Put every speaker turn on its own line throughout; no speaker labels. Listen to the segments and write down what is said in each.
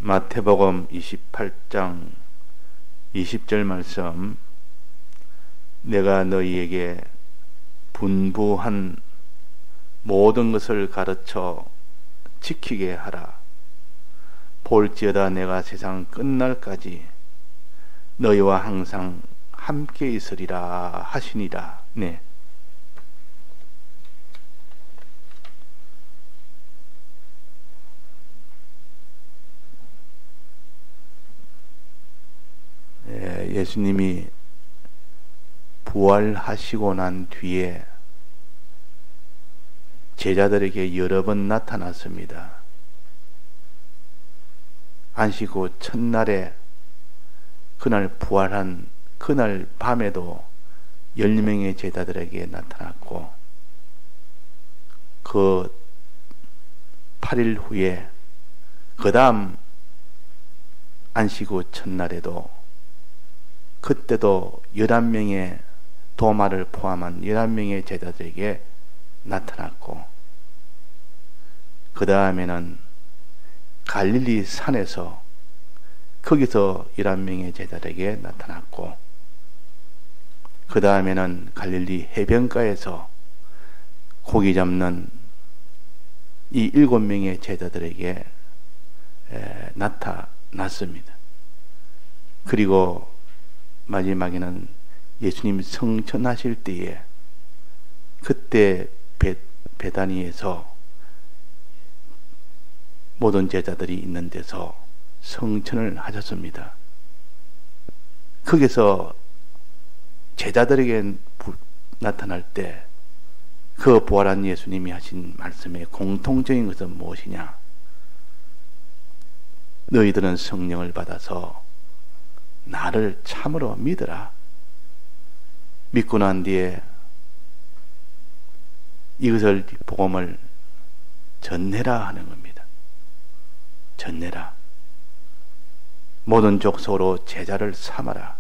마태복음 28장 20절 말씀, 내가 너희에게 분부한 모든 것을 가르쳐 지키게 하라. 볼지어다 내가 세상 끝날까지 너희와 항상 함께 있으리라 하시니라. 네. 예수님이 부활하시고 난 뒤에 제자들에게 여러 번 나타났습니다. 안식 후 첫날에, 그날 부활한 그날 밤에도 10명의 제자들에게 나타났고, 그 8일 후에 그 다음 안식 후 첫날에도, 그때도 11명의 도마를 포함한 11명의 제자들에게 나타났고, 그 다음에는 갈릴리 산에서 거기서 11명의 제자들에게 나타났고, 그 다음에는 갈릴리 해변가에서 고기 잡는 이 7명의 제자들에게 나타났습니다. 그리고 마지막에는 예수님 성천하실 때에, 그때 베다니에서 모든 제자들이 있는 데서 성천을 하셨습니다. 거기서 제자들에게 나타날 때 그 부활한 예수님이 하신 말씀의 공통적인 것은 무엇이냐? 너희들은 성령을 받아서 나를 참으로 믿으라. 믿고 난 뒤에 이것을, 복음을 전해라 하는 겁니다. 전해라. 모든 족속으로 제자를 삼아라.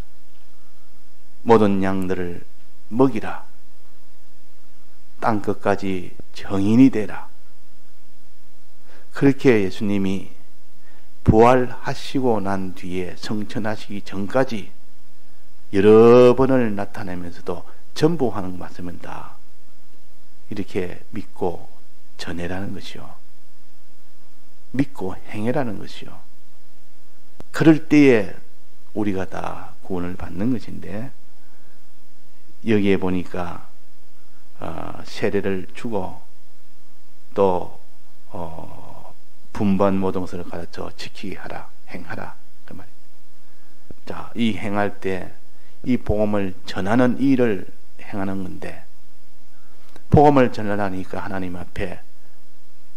모든 양들을 먹이라. 땅끝까지 정인이 되라. 그렇게 예수님이 부활하시고 난 뒤에, 성천하시기 전까지 여러 번을 나타내면서도 전부 하는 말씀입니다. 이렇게 믿고 전해라는 것이요, 믿고 행해라는 것이요. 그럴 때에 우리가 다 구원을 받는 것인데, 여기에 보니까 세례를 주고 또 분반 모든 것을 가르쳐 지키게 하라, 행하라, 그 말이에요. 자, 이 행할 때 이 복음을 전하는 일을 행하는 건데, 복음을 전하니까 하나님 앞에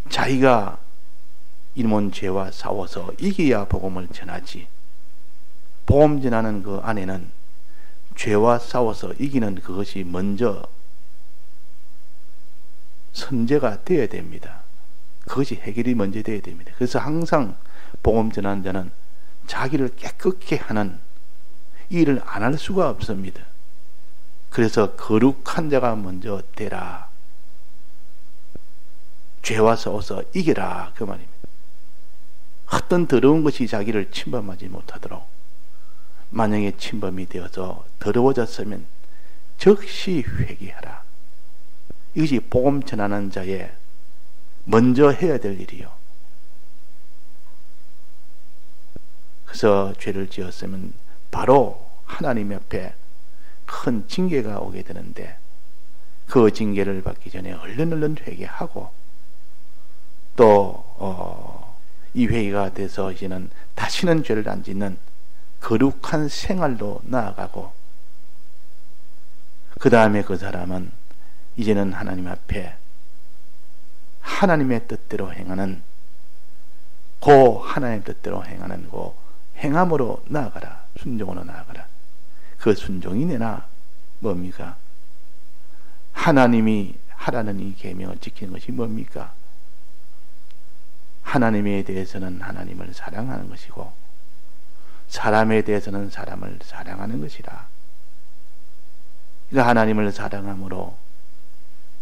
자기가 이놈은 죄와 싸워서 이겨야 복음을 전하지, 복음 전하는 그 안에는 죄와 싸워서 이기는 그것이 먼저 선제가 되어야 됩니다. 그것이 해결이 먼저 되어야 됩니다. 그래서 항상 복음 전하는 자는 자기를 깨끗게 하는 일을 안 할 수가 없습니다. 그래서 거룩한 자가 먼저 되라. 죄와 싸워서 이겨라, 그 말입니다. 어떤 더러운 것이 자기를 침범하지 못하도록, 만약에 침범이 되어서 더러워졌으면 즉시 회개하라. 이것이 복음 전하는 자의 먼저 해야 될 일이요. 그래서 죄를 지었으면 바로 하나님 앞에 큰 징계가 오게 되는데, 그 징계를 받기 전에 얼른 회개하고, 또 이 회개가 돼서 이제는 다시는 죄를 안 짓는 거룩한 생활로 나아가고, 그 다음에 그 사람은 이제는 하나님 앞에 하나님의 뜻대로 행하는, 그 하나님의 뜻대로 행하는 그 행함으로 나아가라. 순종으로 나아가라. 그 순종이 내나 뭡니까? 하나님이 하라는 이 계명을 지키는 것이 뭡니까? 하나님에 대해서는 하나님을 사랑하는 것이고, 사람에 대해서는 사람을 사랑하는 것이라. 그러니까 하나님을 사랑함으로,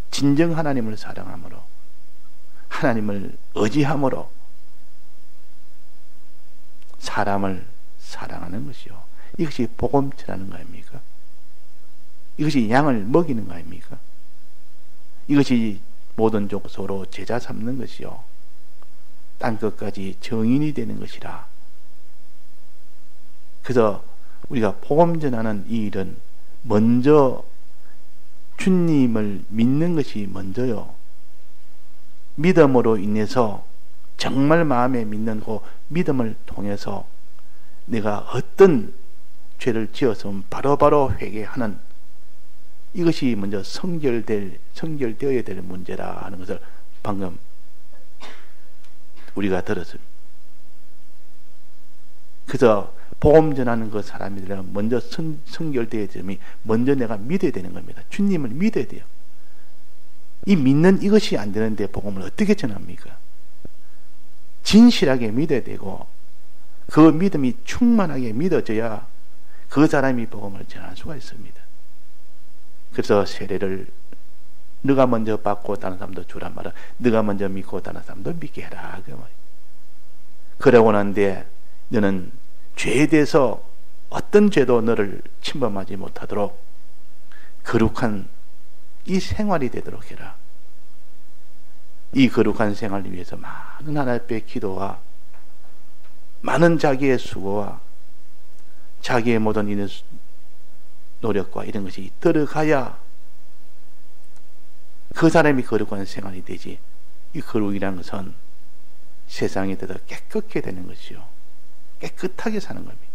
진정 하나님을 사랑함으로, 하나님을 의지함으로 사람을 사랑하는 것이요. 이것이 복음 전하는 거 아닙니까? 이것이 양을 먹이는 거 아닙니까? 이것이 모든 족속으로 제자 삼는 것이요. 땅끝까지 정인이 되는 것이라. 그래서 우리가 복음 전하는 이 일은 먼저 주님을 믿는 것이 먼저요. 믿음으로 인해서 정말 마음에 믿는 그 믿음을 통해서 내가 어떤 죄를 지었으면 바로바로 회개하는 이것이 먼저 성결되어야 될 문제라 하는 것을 방금 우리가 들었습니다. 그래서 복음 전하는 그 사람들은 먼저 성결되어야 되면 먼저 내가 믿어야 되는 겁니다. 주님을 믿어야 돼요. 이 믿는 이것이 안 되는데 복음을 어떻게 전합니까? 진실하게 믿어야 되고 그 믿음이 충만하게 믿어져야 그 사람이 복음을 전할 수가 있습니다. 그래서 세례를 너가 먼저 받고 다른 사람도 주란 말은 너가 먼저 믿고 다른 사람도 믿게 해라 그 말이에요. 그러고 난 뒤에 너는 죄에 대해서 어떤 죄도 너를 침범하지 못하도록 거룩한 이 생활이 되도록 해라. 이 거룩한 생활을 위해서 많은 하나님 앞에 기도와 많은 자기의 수고와 자기의 모든 이런 노력과 이런 것이 들어가야 그 사람이 거룩한 생활이 되지. 이 거룩이라는 것은 세상에 더 깨끗게 되는 것이요. 깨끗하게 사는 겁니다.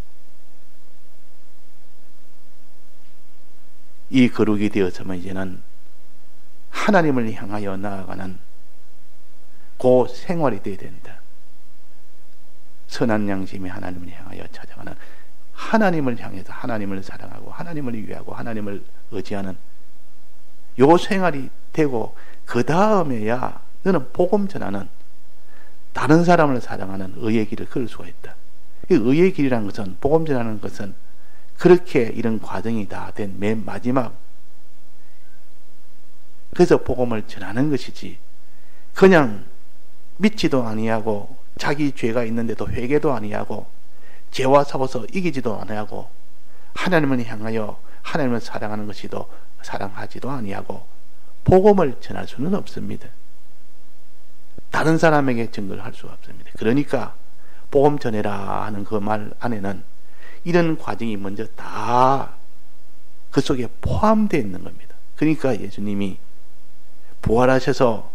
이 거룩이 되어서면 이제는 하나님을 향하여 나아가는 그 생활이 되어야 된다. 선한 양심이 하나님을 향하여 찾아가는 하나님을 향해서 하나님을 사랑하고 하나님을 위하고 하나님을 의지하는 요 생활이 되고 그 다음에야 너는 복음 전하는 다른 사람을 사랑하는 의의 길을 걸을 수가 있다. 이 의의 길이라는 것은 복음 전하는 것은 그렇게 이런 과정이 다 된 맨 마지막 그래서 복음을 전하는 것이지 그냥 믿지도 아니하고 자기 죄가 있는데도 회개도 아니하고 죄와 싸워서 이기지도 아니하고 하나님을 향하여 하나님을 사랑하는 것이도 사랑하지도 아니하고 복음을 전할 수는 없습니다. 다른 사람에게 증거를 할 수가 없습니다. 그러니까 복음 전해라 하는 그 말 안에는 이런 과정이 먼저 다 그 속에 포함되어 있는 겁니다. 그러니까 예수님이 부활하셔서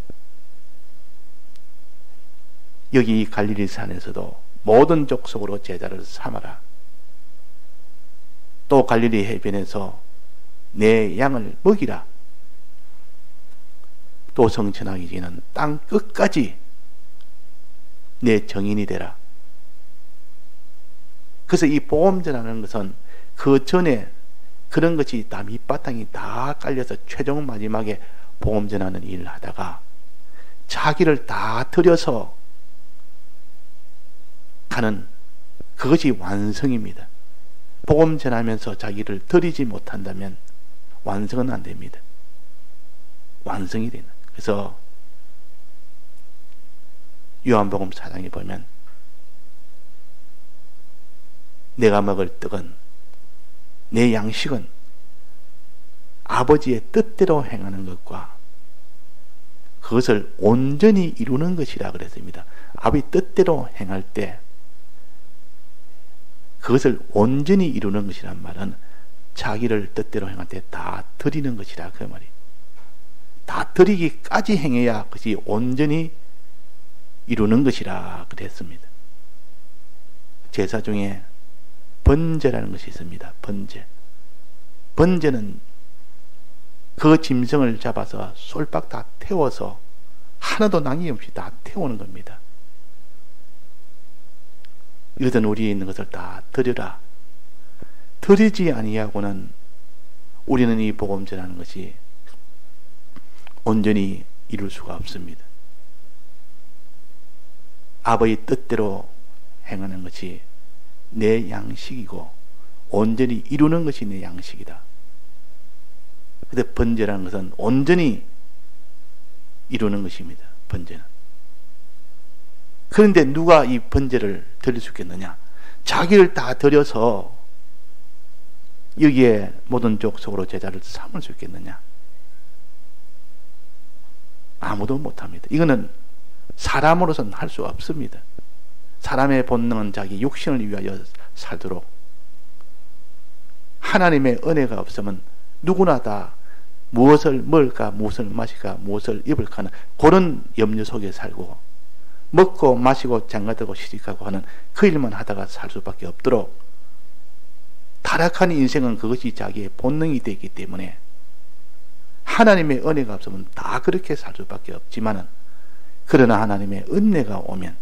여기 갈릴리 산에서도 모든 족속으로 제자를 삼아라. 또 갈릴리 해변에서 내 양을 먹이라. 또 성천하기 전에는 땅 끝까지 내 정인이 되라. 그래서 이 복음 전하는 것은 그 전에 그런 것이 다 밑바탕이 다 깔려서 최종 마지막에 복음 전하는 일을 하다가 자기를 다 들여서 가는 그것이 완성입니다. 복음 전하면서 자기를 들이지 못한다면 완성은 안 됩니다. 완성이 되는. 그래서 요한복음 4장에 보면 내가 먹을 떡은 내 양식은 아버지의 뜻대로 행하는 것과 그것을 온전히 이루는 것이라 그랬습니다. 아버지 뜻대로 행할 때 그것을 온전히 이루는 것이란 말은 자기를 뜻대로 행할 때 다 드리는 것이라 그 말이에요. 다 드리기까지 행해야 그것이 온전히 이루는 것이라 그랬습니다. 제사 중에 번제라는 것이 있습니다. 번제. 번제는 그 짐승을 잡아서 솔박 다 태워서 하나도 남김없이 다 태우는 겁니다. 이것은 우리에 있는 것을 다 드려라. 드리지 아니하고는 우리는 이 복음 전하는 것이 온전히 이룰 수가 없습니다. 아버지 뜻대로 행하는 것이 내 양식이고 온전히 이루는 것이 내 양식이다. 그런데 번제라는 것은 온전히 이루는 것입니다. 번제는. 그런데 누가 이 번제를 드릴 수 있겠느냐? 자기를 다 들여서 여기에 모든 족속으로 제자를 삼을 수 있겠느냐? 아무도 못합니다. 이거는 사람으로서는 할 수 없습니다. 사람의 본능은 자기 육신을 위하여 살도록, 하나님의 은혜가 없으면 누구나 다 무엇을 먹을까, 무엇을 마실까, 무엇을 입을까 하는 그런 염려 속에 살고, 먹고 마시고 장가들고 시집가고 하는 그 일만 하다가 살 수밖에 없도록, 타락한 인생은 그것이 자기의 본능이 되기 때문에 하나님의 은혜가 없으면 다 그렇게 살 수밖에 없지만은, 그러나 하나님의 은혜가 오면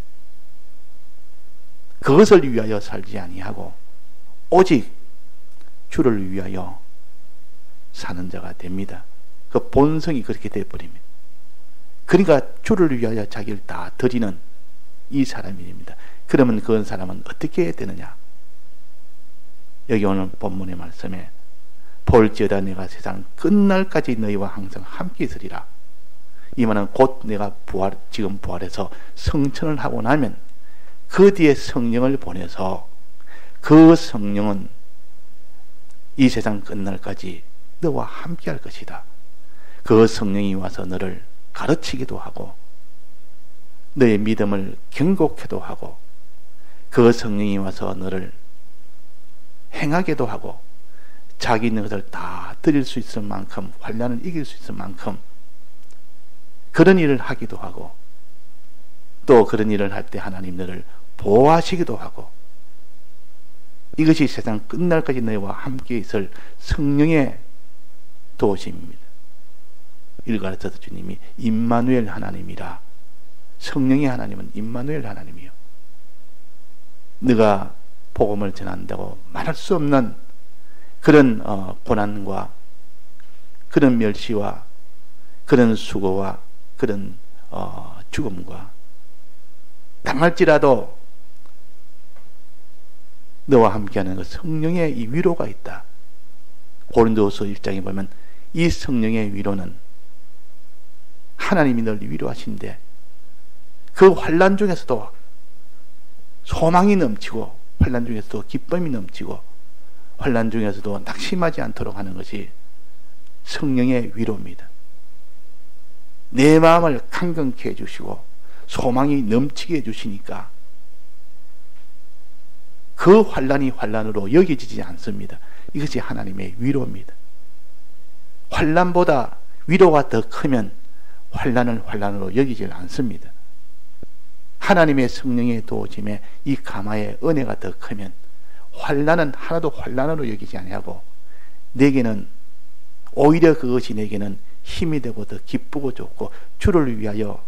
그것을 위하여 살지 아니하고 오직 주를 위하여 사는 자가 됩니다. 그 본성이 그렇게 되어버립니다. 그러니까 주를 위하여 자기를 다 드리는 이 사람입니다. 그러면 그 사람은 어떻게 해야 되느냐? 여기 오늘 본문의 말씀에 볼지어다 내가 세상 끝날까지 너희와 항상 함께 있으리라. 이 말은 곧 내가 지금 부활해서 성천을 하고 나면 그 뒤에 성령을 보내서 그 성령은 이 세상 끝날까지 너와 함께 할 것이다. 그 성령이 와서 너를 가르치기도 하고 너의 믿음을 경고케도 하고 그 성령이 와서 너를 행하게도 하고 자기 있는 것을 다 드릴 수 있을 만큼, 환난을 이길 수 있을 만큼 그런 일을 하기도 하고, 또 그런 일을 할 때 하나님 너를 보호하시기도 하고, 이것이 세상 끝날까지 너희와 함께 있을 성령의 도우심입니다. 이를 가르쳐서 주님이 임마누엘 하나님이라. 성령의 하나님은 임마누엘 하나님이요, 네가 복음을 전한다고 말할 수 없는 그런 고난과 그런 멸시와 그런 수고와 그런 죽음과 당할지라도 너와 함께하는 그 성령의 이 위로가 있다. 고린도후서 1장에 보면 이 성령의 위로는 하나님이 널 위로하신데 그 환난 중에서도 소망이 넘치고 환난 중에서도 기쁨이 넘치고 환난 중에서도 낙심하지 않도록 하는 것이 성령의 위로입니다. 내 마음을 강건케 해주시고 소망이 넘치게 해주시니까 그 환난이 환난으로 여겨지지 않습니다. 이것이 하나님의 위로입니다. 환난보다 위로가 더 크면 환난을 환난으로 여기지 않습니다. 하나님의 성령의 도우심에 이 가마의 은혜가 더 크면 환난은 하나도 환난으로 여기지 아니하고 내게는 오히려 그것이 내게는 힘이 되고 더 기쁘고 좋고, 주를 위하여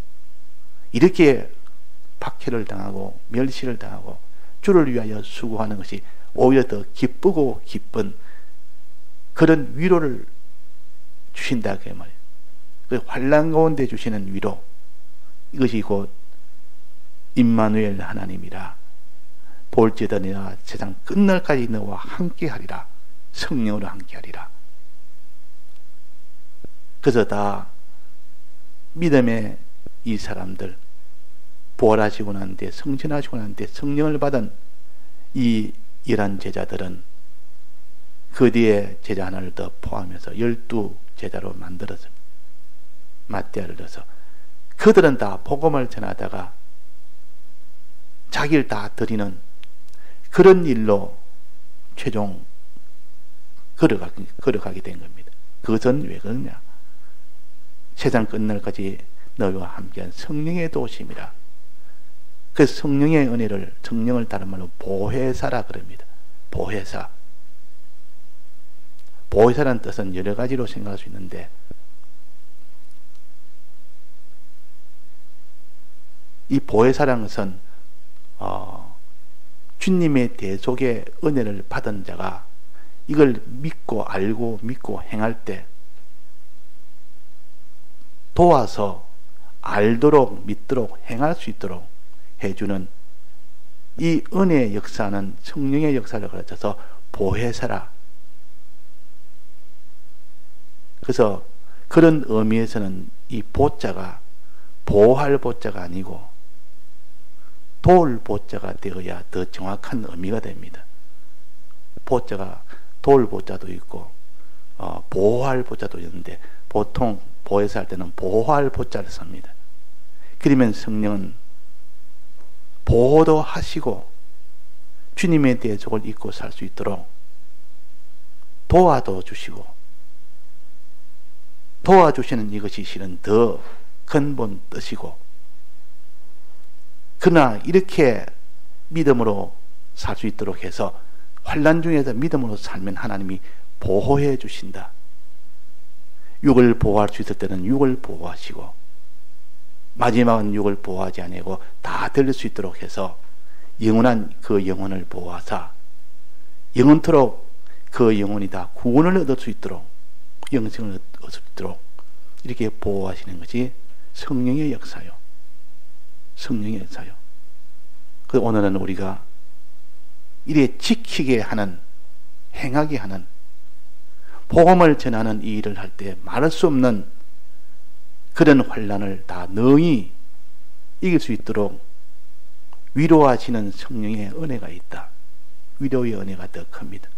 이렇게 박해를 당하고 멸시를 당하고 주를 위하여 수고하는 것이 오히려 더 기쁘고 기쁜 그런 위로를 주신다 그 말이에요. 그 환난 가운데 주시는 위로, 이것이 곧 임마누엘 하나님이라. 볼지어다 내가 세상 끝날까지 너와 함께하리라. 성령으로 함께하리라. 그래서 다 믿음의 이 사람들, 부활하시고 난 뒤에 성천하시고 난 뒤에 성령을 받은 이 11 제자들은 그 뒤에 제자 하나를 더 포함해서 12 제자로 만들었습니다. 마띠아를 넣어서 그들은 다 복음을 전하다가 자기를 다 드리는 그런 일로 최종 걸어가게 된 겁니다. 그것은 왜 그러냐? 세상 끝날까지 너희와 함께한 성령의 도우심이라. 그 성령의 은혜를, 성령을 다른 말로 보혜사라 그럽니다. 보혜사. 보혜사라는 뜻은 여러 가지로 생각할 수 있는데, 이 보혜사라는 것은 주님의 대속의 은혜를 받은 자가 이걸 믿고 알고 믿고 행할 때 도와서 알도록 믿도록 행할 수 있도록 해주는 이 은혜의 역사는 성령의 역사를 가르쳐서 보혜사라. 그래서 그런 의미에서는 이 보자가 보호할 보자가 아니고 도울 보자가 되어야 더 정확한 의미가 됩니다. 보자가 도울 보자도 있고 보호할 보자도 있는데 보통 보혜사 할 때는 보호할 보자를 씁니다. 그러면 성령은 보호도 하시고 주님의 대속을 잊고 살 수 있도록 도와도 주시고, 도와주시는 이것이 실은 더 근본 뜻이고, 그러나 이렇게 믿음으로 살 수 있도록 해서 환난 중에서 믿음으로 살면 하나님이 보호해 주신다. 육을 보호할 수 있을 때는 육을 보호하시고, 마지막은 육을 보호하지 아니고 다 들릴 수 있도록 해서 영원한 그 영혼을 보호하사 영원토록 그 영혼이 다 구원을 얻을 수 있도록, 영생을 얻을 수 있도록 이렇게 보호하시는 것이 성령의 역사요. 성령의 역사요. 그 오늘은 우리가 이래 지키게 하는, 행하게 하는, 복음을 전하는 이 일을 할 때 말할 수 없는 그런 환난을 다 능히 이길 수 있도록 위로하시는 성령의 은혜가 있다. 위로의 은혜가 더 큽니다.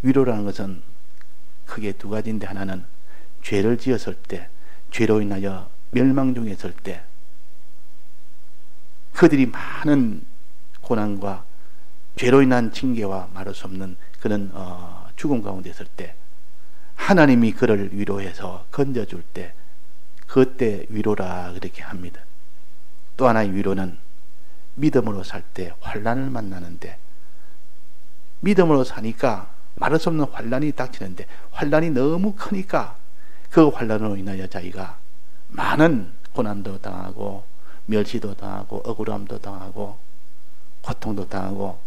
위로라는 것은 크게 두 가지인데, 하나는 죄를 지었을 때, 죄로 인하여 멸망 중에 있을 때, 그들이 많은 고난과 죄로 인한 징계와 말할 수 없는 그런 죽음 가운데 있을 때 하나님이 그를 위로해서 건져줄 때, 그때 위로라 그렇게 합니다. 또 하나의 위로는 믿음으로 살 때 환난을 만나는데, 믿음으로 사니까 말할 수 없는 환난이 닥치는데, 환난이 너무 크니까 그 환난으로 인하여 자기가 많은 고난도 당하고 멸시도 당하고 억울함도 당하고 고통도 당하고,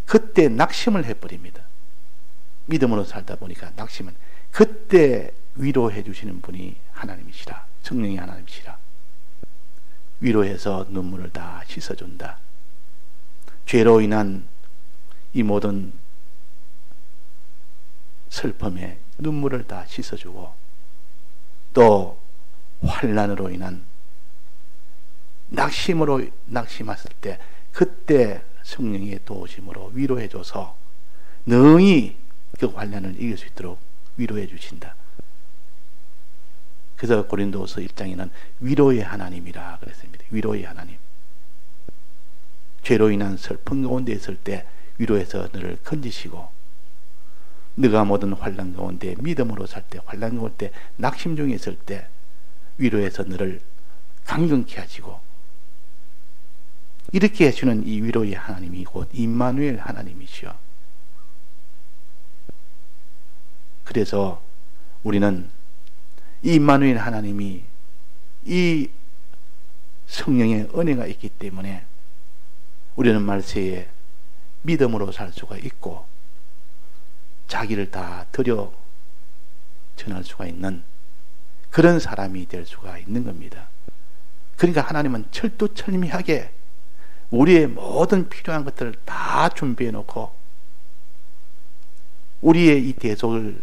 그때 낙심을 해버립니다. 믿음으로 살다 보니까 낙심은, 그때 위로해 주시는 분이 하나님이시라, 성령이 하나님이시라. 위로해서 눈물을 다 씻어준다. 죄로 인한 이 모든 슬픔에 눈물을 다 씻어주고, 또 환난으로 인한 낙심했을 때 그때 성령의 도우심으로 위로해줘서 능히 그 환난을 이길 수 있도록 위로해 주신다. 그래서 고린도서 1장에는 위로의 하나님이라 그랬습니다. 위로의 하나님. 죄로 인한 슬픔 가운데 있을 때 위로해서 너를 건지시고, 네가 모든 환난 가운데 믿음으로 살 때, 환난 가운데 낙심 중에 있을 때 위로해서 너를 강건케 하시고, 이렇게 해주는 이 위로의 하나님이 곧 임마누엘 하나님이시여. 그래서 우리는 이 임마누엘 하나님이, 이 성령의 은혜가 있기 때문에 우리는 말세에 믿음으로 살 수가 있고 자기를 다 드려 전할 수가 있는 그런 사람이 될 수가 있는 겁니다. 그러니까 하나님은 철두철미하게 우리의 모든 필요한 것들을 다 준비해 놓고 우리의 이 대속을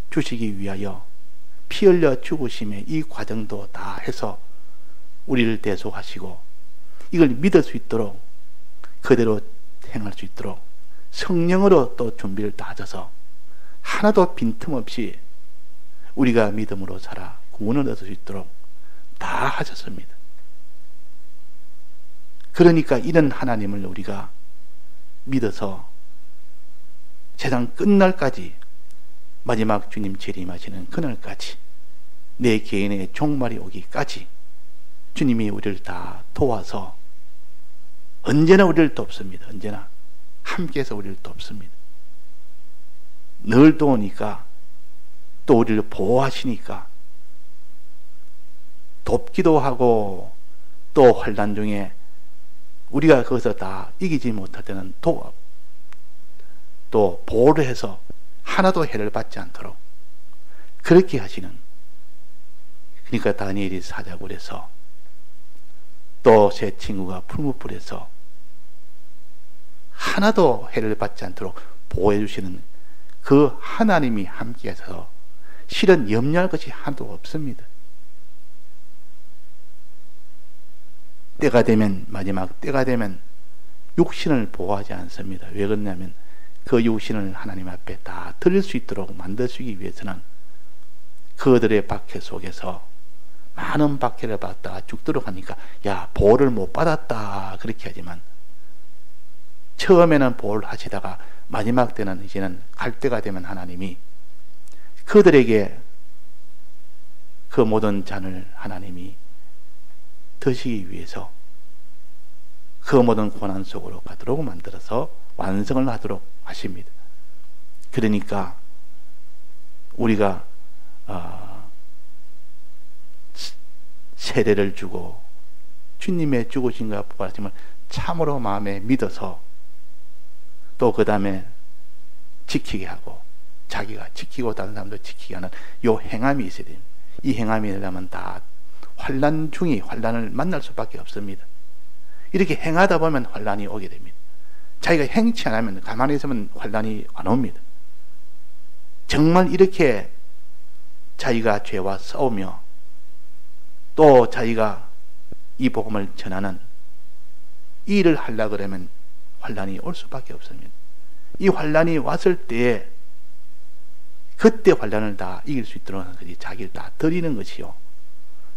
주시기 위하여 피 흘려 죽으심의 이 과정도 다 해서 우리를 대속하시고, 이걸 믿을 수 있도록 그대로 행할 수 있도록 성령으로 또 준비를 다 하셔서 하나도 빈틈없이 우리가 믿음으로 살아 구원을 얻을 수 있도록 다 하셨습니다. 그러니까 이런 하나님을 우리가 믿어서 세상 끝날까지, 마지막 주님 재림하시는 그날까지, 내 개인의 종말이 오기까지 주님이 우리를 다 도와서 언제나 우리를 돕습니다. 언제나 함께해서 우리를 돕습니다. 늘 도우니까, 또 우리를 보호하시니까, 돕기도 하고, 또 환난 중에 우리가 거기서 다 이기지 못할 때는 또 보호를 해서 하나도 해를 받지 않도록 그렇게 하시는, 그러니까 다니엘이 사자굴에서 또 제 친구가 풀무불에서 하나도 해를 받지 않도록 보호해 주시는 그 하나님이 함께해서 실은 염려할 것이 하나도 없습니다. 때가 되면, 마지막 때가 되면 육신을 보호하지 않습니다. 왜 그러냐면 그 육신을 하나님 앞에 다 드릴 수 있도록 만드시기 위해서는 그들의 박해 속에서 많은 박해를 받다가 죽도록 하니까 야, 보호를 못 받았다 그렇게 하지만, 처음에는 보호를 하시다가 마지막 때는 이제는 갈 때가 되면 하나님이 그들에게 그 모든 잔을 하나님이 드시기 위해서 그 모든 고난 속으로 가도록 만들어서 완성을 하도록 하십니다. 그러니까 우리가 세례를 주고 주님의 죽으심과 부활하심을 참으로 마음에 믿어서 또 그 다음에 지키게 하고 자기가 지키고 다른 사람도 지키게 하는 요 행함이 있어야 됩니다. 이 행함이 되려면 다 환난 중이 환난을 만날 수밖에 없습니다. 이렇게 행하다 보면 환난이 오게 됩니다. 자기가 행치 않으면, 가만히 있으면 환난이 안 옵니다. 정말 이렇게 자기가 죄와 싸우며 또 자기가 이 복음을 전하는 이 일을 하려고 그러면 환난이 올 수밖에 없습니다. 이 환난이 왔을 때에 그때 환난을 다 이길 수 있도록 하는 것이 자기를 다 드리는 것이요,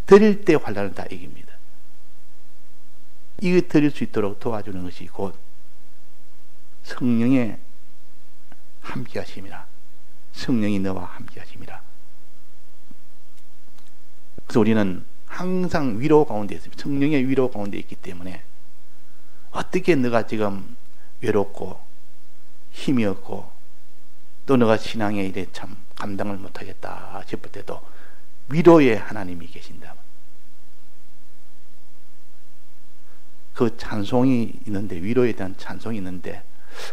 드릴 때 환난을 다 이깁니다. 이 드릴 수 있도록 도와주는 것이 곧 성령의 함께 하심이라. 성령이 너와 함께 하심이라. 그래서 우리는 항상 위로 가운데 있습니다. 성령의 위로 가운데 있기 때문에 어떻게 너가 지금 외롭고 힘이 없고 또 너가 신앙의 일에 참 감당을 못하겠다 싶을 때도 위로의 하나님이 계신다. 그 찬송이 있는데, 위로에 대한 찬송이 있는데,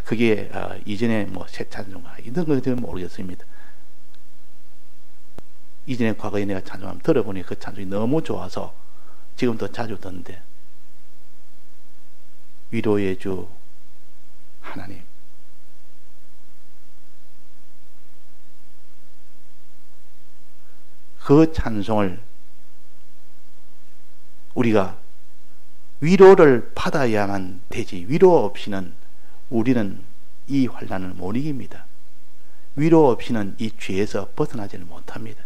그게 이전에 뭐 새 찬송가 이런 것들은 모르겠습니다. 이전에 과거에 내가 찬송을 들어보니 그 찬송이 너무 좋아서 지금도 자주 듣는데, 위로의 주 하나님, 그 찬송을 우리가 위로를 받아야만 되지, 위로 없이는 우리는 이 환난을 못 이깁니다. 위로 없이는 이 죄에서 벗어나지를 못합니다.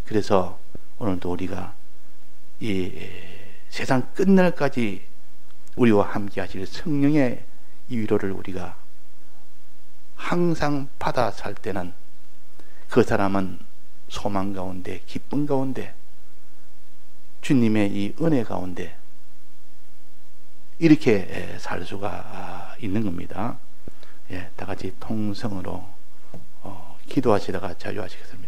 그래서 오늘도 우리가 이 세상 끝날까지 우리와 함께 하실 성령의 이 위로를 우리가 항상 받아 살 때는 그 사람은 소망 가운데, 기쁨 가운데, 주님의 이 은혜 가운데 이렇게 살 수가 있는 겁니다. 예, 다 같이 통성으로 기도하시다가 자유하시겠습니다.